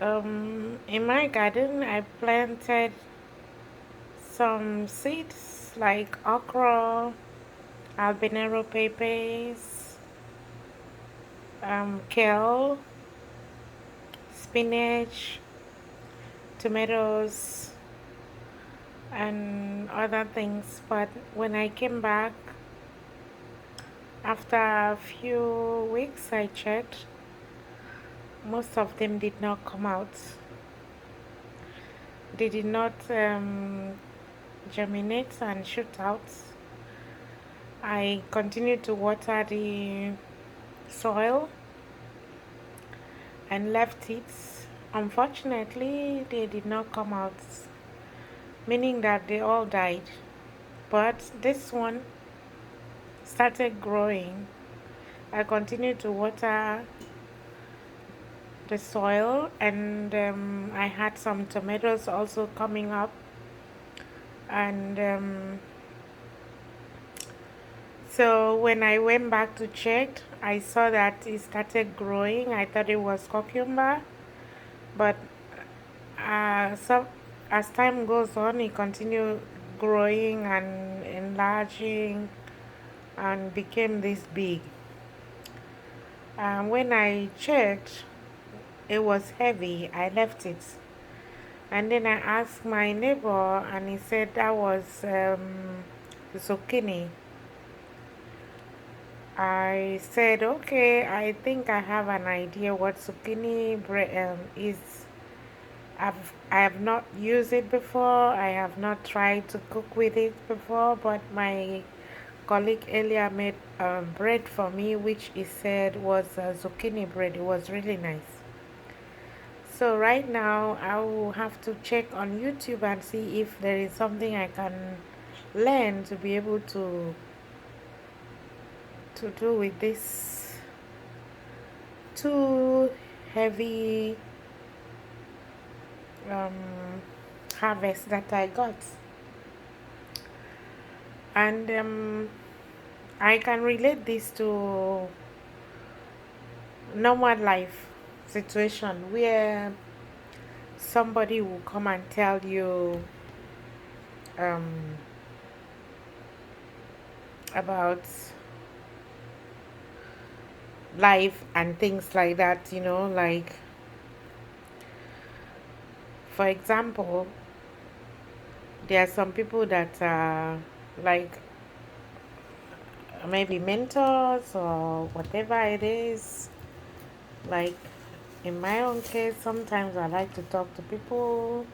In my garden, I planted some seeds like okra, albinero peppers, kale, spinach, tomatoes, and other things. But when I came back after a few weeks, I checked, most of them did not come out. They did not germinate and shoot out. I continued to water the soil and left it. Unfortunately, they did not come out, meaning that they all died. But this one started growing. I continued to water the soil, and I had some tomatoes also coming up. And so when I went back to check, I saw that it started growing. I thought it was cucumber, but so as time goes on, it continued growing and enlarging and became this big. When I checked, it was heavy. I left it. And then I asked my neighbor, and he said that was zucchini. I said, okay, I think I have an idea what zucchini is. I have not used it before. I have not tried to cook with it before, but my colleague earlier made bread for me, which he said was zucchini bread. It was really nice. So right now I will have to check on YouTube and see if there is something I can learn to be able to do with this too heavy um, harvest that I got. And I can relate this to normal life situation where somebody will come and tell you um, about life and things like that, like for example, there are some people that are like maybe mentors or whatever it is. Like in my own case, sometimes I like to talk to people,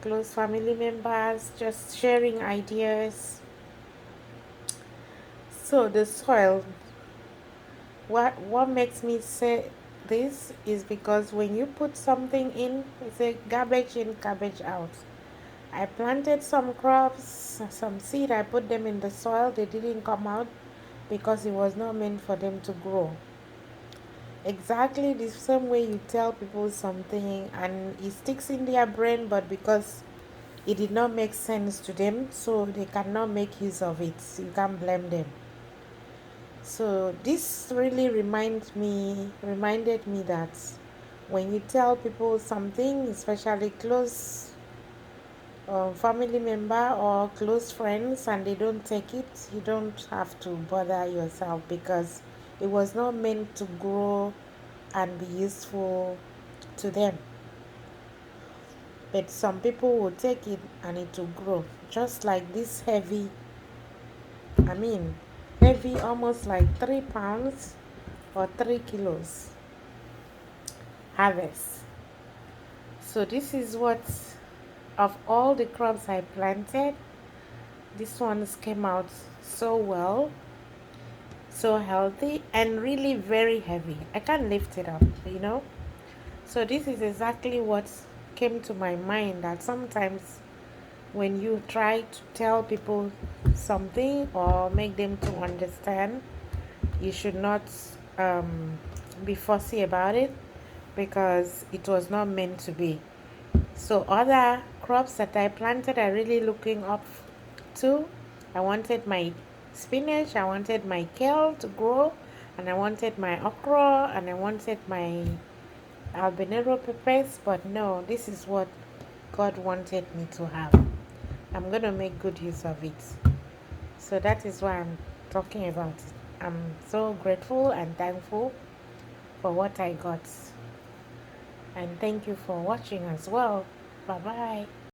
close family members, just sharing ideas. So the soil, what makes me say this is because when you put something in, it's a garbage in, garbage out. I planted some crops, some seed, I put them in the soil, they didn't come out because it was not meant for them to grow. Exactly the same way you tell people something and it sticks in their brain, but because it did not make sense to them, so they cannot make use of it. You can't blame them. So this really reminded me that when you tell people something, especially close family member or close friends, and they don't take it, you don't have to bother yourself because it was not meant to grow and be useful to them. But some people will take it and it will grow. Just like this I mean, heavy, almost like 3 pounds or 3 kilos harvest. So, this is what, of all the crops I planted, this ones came out so well, so healthy, and really very heavy. I can't lift it up. So, this is exactly what came to my mind, that sometimes when you try to tell people something or make them to understand, you should not be fussy about it because it was not meant to be. So other crops that I planted, I really looking up to. I wanted my spinach, I wanted my kale to grow, and I wanted my okra, and I wanted my albinero peppers, but no, this is what God wanted me to have. I'm going to make good use of it. So that is why I'm talking about it. I'm so grateful and thankful for what I got. And thank you for watching as well. Bye bye.